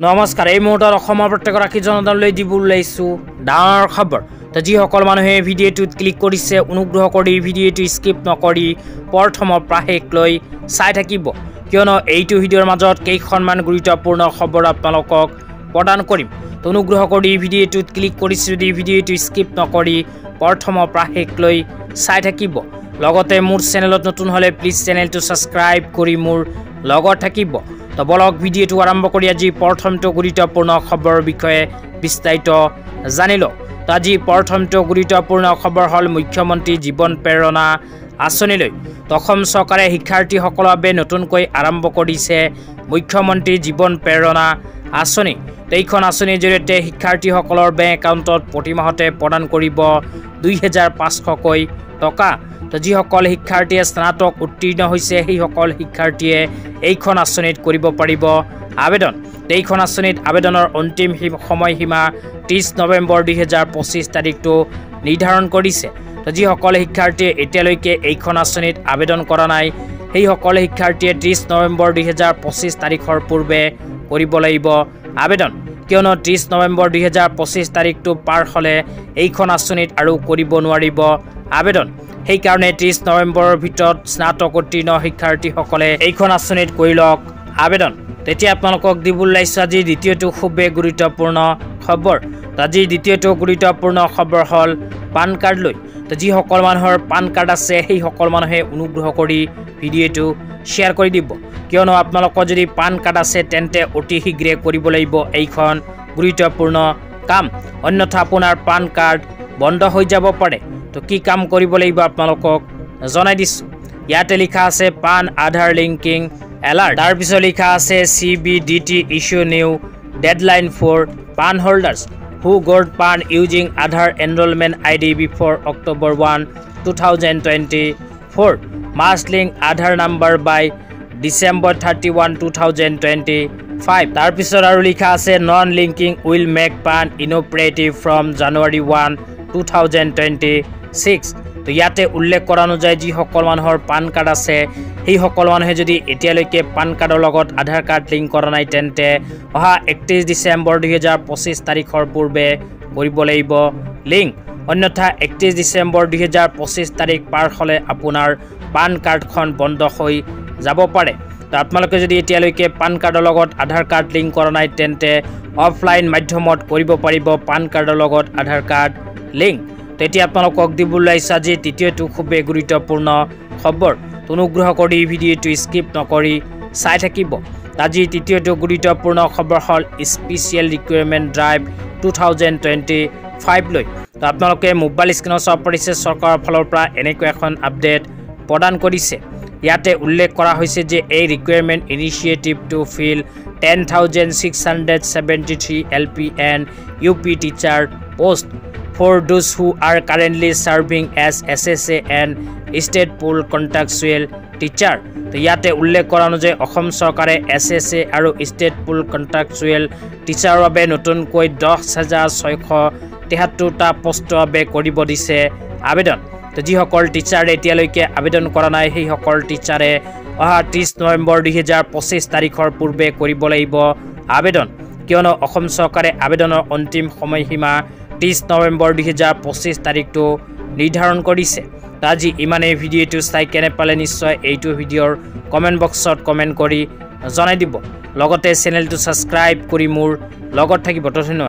নমস্কাৰ এই মুহূৰ্তত অসমৰ প্ৰত্যেকগৰাকী জনতালৈ দিবলৈ লৈছোঁ ডাঙৰ খবৰ তো যিসকল মানুহে ভিডিঅ'টোত ক্লিক কৰিছে অনুগ্ৰহ কৰি ভিডিঅ'টো স্কিপ নকৰি প্ৰথমৰ পৰা শেষলৈ চাই থাকিব কিয়নো এইটো ভিডিঅ'ৰ মাজত কেইখনমান গুৰুত্বপূৰ্ণ খবৰ আপোনালোকক প্ৰদান কৰিম তো অনুগ্ৰহ কৰি ভিডিঅ'টোত ক্লিক কৰিছে যদি ভিডিঅ'টো স্কিপ নকৰি প্ৰথমৰ পৰা শেষলৈ চাই থাকিব লগতে মোৰ চেনেলত নতুন হ'লে প্লিজ চেনেলটো ছাবস্ক্ৰাইব কৰি মোৰ লগত থাকিব তো বলক ভিডিঅ'টো আৰম্ভ কৰি আজি প্ৰথমটো গুৰুত্বপূৰ্ণ খবৰৰ বিষয়ে বিস্তাৰিত জানি লওঁ তো আজি প্ৰথমটো গুৰুত্বপূৰ্ণ খবৰ হ'ল মুখ্যমন্ত্ৰী জীৱন প্ৰেৰণা আঁচনিলৈ তো অসম চৰকাৰে শিক্ষাৰ্থীসকলৰ বাবে নতুনকৈ আৰম্ভ কৰিছে মুখ্যমন্ত্ৰী জীৱন প্ৰেৰণা আঁচনি এইখন আঁচনিৰ জৰিয়তে শিক্ষাৰ্থীসকলৰ বেংক একাউণ্টত প্ৰতি মাহতে প্ৰদান কৰিব 2500কৈ টকা তো যিসকল শিক্ষাৰ্থীয়ে স্নাতক উত্তীৰ্ণ হৈছে সেইসকল শিক্ষাৰ্থীয়ে এইখন আঁচনিত কৰিব পাৰিব আবেদন এইখন আঁচনিত আবেদনৰ অন্তিম সময়সীমা 30 নৱেম্বৰ 2025 তাৰিখটো নিৰ্ধাৰণ কৰিছে তো যিসকল শিক্ষাৰ্থীয়ে এতিয়ালৈকে এইখন আঁচনিত আবেদন কৰা নাই সেইসকল শিক্ষাৰ্থীয়ে 30 নৱেম্বৰ 2025 তাৰিখৰ পূৰ্বে কৰিব লাগিব আবেদন কিয়নো 30 নৱেম্বৰ 2025 তাৰিখটো পাৰ হ'লে এইখন আঁচনিত আৰু কৰিব নোৱাৰিব আবেদন সেই কাৰণে 30 নৱেম্বৰৰ ভিতৰত স্নাতক উত্তীৰ্ণ শিক্ষাৰ্থীসকলে এইখন আঁচনিত কৰি লওক আবেদন তেতিয়া আপোনালোকক দিবলৈ লৈছোঁ আজি দ্বিতীয়টো খুবেই গুৰুত্বপূৰ্ণ খবৰ আজি দ্বিতীয়টো গুৰুত্বপূৰ্ণ খবৰ হ'ল পান কাৰ্ড লৈ তো যিসকল মানুহৰ পান কাৰ্ড আছে সেইসকল মানুহে অনুগ্ৰহ কৰি ভিডিঅ'টো শ্বেয়াৰ কৰি দিব কিয়নো আপোনালোকৰ যদি পান কাৰ্ড আছে তেন্তে অতি শীঘ্ৰে কৰিব লাগিব এইখন গুৰুত্বপূৰ্ণ কাম অন্যথা আপোনাৰ পান কাৰ্ড বন্ধ হৈ যাব পাৰে তো কি কাম কৰিব লাগিব আপোনালোকক জনাই দিছোঁ ইয়াতে লিখা আছে পান আধাৰ লিংকিং এলাৰ্ট তাৰ পিছত লিখা আছে CBDT issue new deadline for PAN holders who got PAN using Aadhaar enrollment ID before October 1, 2024 must link Aadhaar number by December 31, 2025 তাৰ পিছত আৰু লিখা আছে non linking will make PAN inoperative from January 1, 2026 তো ইয়াতে উল্লেখ কৰা অনুযায়ী যিসকল মানুহৰ পান কাৰ্ড আছে সেইসকল মানুহে যদি এতিয়ালৈকে পান কাৰ্ডৰ লগত আধাৰ কাৰ্ড লিংক কৰা নাই তেন্তে অহা 31 ডিচেম্বৰ 2025 তাৰিখৰ পূৰ্বে কৰিব লাগিব লিংক অন্যথা 31 ডিচেম্বৰ 2025 তাৰিখ পাৰ হ'লে আপোনাৰ পান কাৰ্ডখন বন্ধ হৈ যাব পাৰে তো আপোনালোকে যদি এতিয়ালৈকে পান কাৰ্ডৰ লগত আধাৰ কাৰ্ড লিংক কৰা নাই তেন্তে অফলাইন মাধ্যমত কৰিব পাৰিব পান কাৰ্ডৰ লগত আধাৰ কাৰ্ড লিংক তেতিয়া আপোনালোকক দিবলৈ লৈছোঁ আজি তৃতীয়টো খুবেই গুৰুত্বপূৰ্ণ খবৰ অনুগ্ৰহ কৰি ভিডিঅ'টো স্কিপ নকৰি চাই থাকিব আজি তৃতীয়টো গুৰুত্বপূৰ্ণ খবৰ হ'ল স্পেচিয়েল ৰিকুৱাৰমেণ্ট ড্ৰাইভ 2025 লৈ তো আপোনালোকে মোবাইল স্ক্ৰীনত চাব পাৰিছে চৰকাৰৰ ফালৰ পৰা এনেকৈ এখন আপডেট প্ৰদান কৰিছে ইয়াতে উল্লেখ কৰা হৈছে যে এই requirement initiative to fill 10,673 LP and UP teacher post for those who are currently serving as SSA and state pool contractual teacher তো ইয়াতে উল্লেখ কৰা অনুযায়ী অসম চৰকাৰে SSA আৰু state pool contractual teacher বাবে নতুনকৈ 10,673টা পোষ্টৰ বাবে কৰিব দিছে আবেদন তো যিসকল টিচাৰে এতিয়ালৈকে আবেদন কৰা নাই সেইসকল টিচাৰে অহা 30 নৱেম্বৰ 2025 তাৰিখৰ পূৰ্বে কৰিব লাগিব আবেদন কিয়নো অসম চৰকাৰে আবেদনৰ অন্তিম সময়সীমা 30 নৱেম্বৰ 2025 তাৰিখটো নিৰ্ধাৰণ কৰিছে আজি ইমানেই ভিডিঅ'টো চাই কেনে পালে নিশ্চয় এইটো ভিডিঅ'ৰ কমেণ্ট বক্সত কমেণ্ট কৰি জনাই দিব লগতে চেনেলটো ছাবস্ক্ৰাইব কৰি মোৰ লগত থাকিব ধন্যবাদ।